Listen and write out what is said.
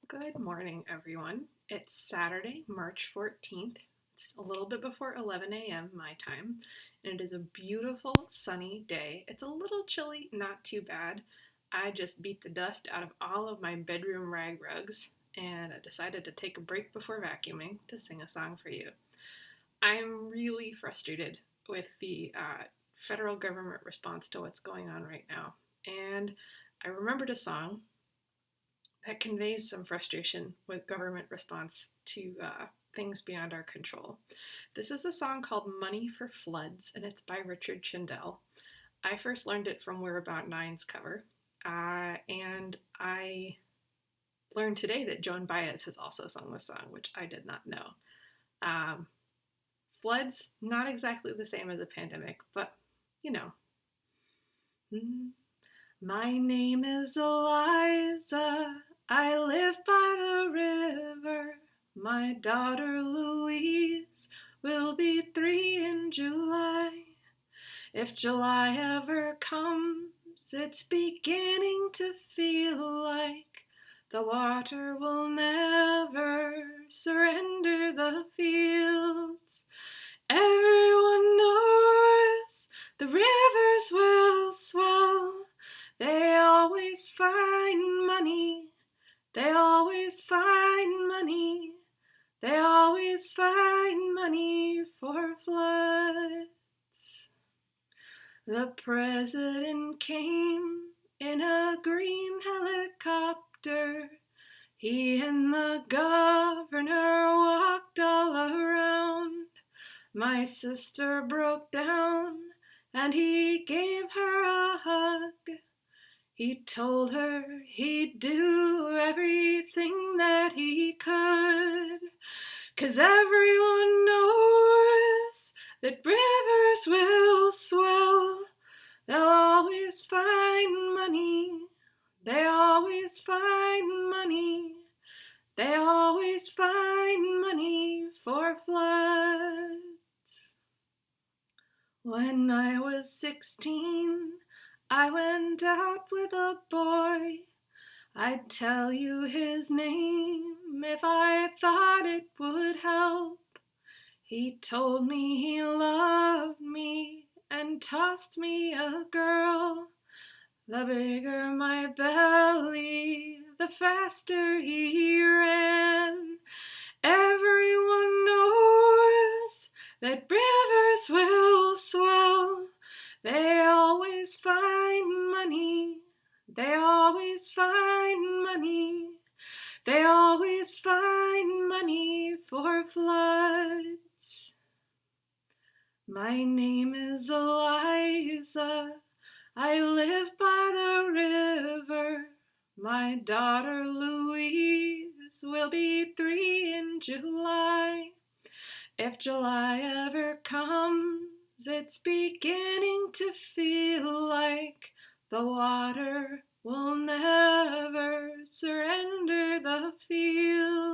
Good morning, everyone. It's Saturday, March 14th. It's a little bit before 11 a.m. my time, and it is a beautiful sunny day. It's a little chilly, not too bad. I just beat the dust out of all of my bedroom rag rugs, and I decided to take a break before vacuuming to sing a song for you. I'm really frustrated with the federal government response to what's going on right now, and I remembered a song that conveys some frustration with government response to things beyond our control. This is a song called Money for Floods, and it's by Richard Chindel. I first learned it from We're About Nine's cover, and I learned today that Joan Baez has also sung this song, which I did not know. Um, Floods, not exactly the same as a pandemic, but you know. My name is Eliza. I live by the river. My daughter Louise will be 3 in July. If July ever comes, it's beginning to feel like the water will never surrender the fields. Everyone knows the rivers will swell. They always find money. They always find money. They always find money for floods. The president came in a green helicopter. He and the governor walked all around. My sister broke down and he gave her a hug. He told her he'd do everything that he could, 'cause everyone knows that rivers will swell. They'll always find money. They always find money. They always find money for floods. When I was 16, I went out with a boy. I'd tell you his name if I thought it would help. He told me he loved me and tossed me a girl. The bigger my belly, the faster he ran. Everyone knows that rivers will swell. They always find money. They always find money. They always find money for floods. My name is Eliza. I live by the river. My daughter Louise will be 3 in July. If July ever comes, it's beginning to feel like the water will never surrender the field.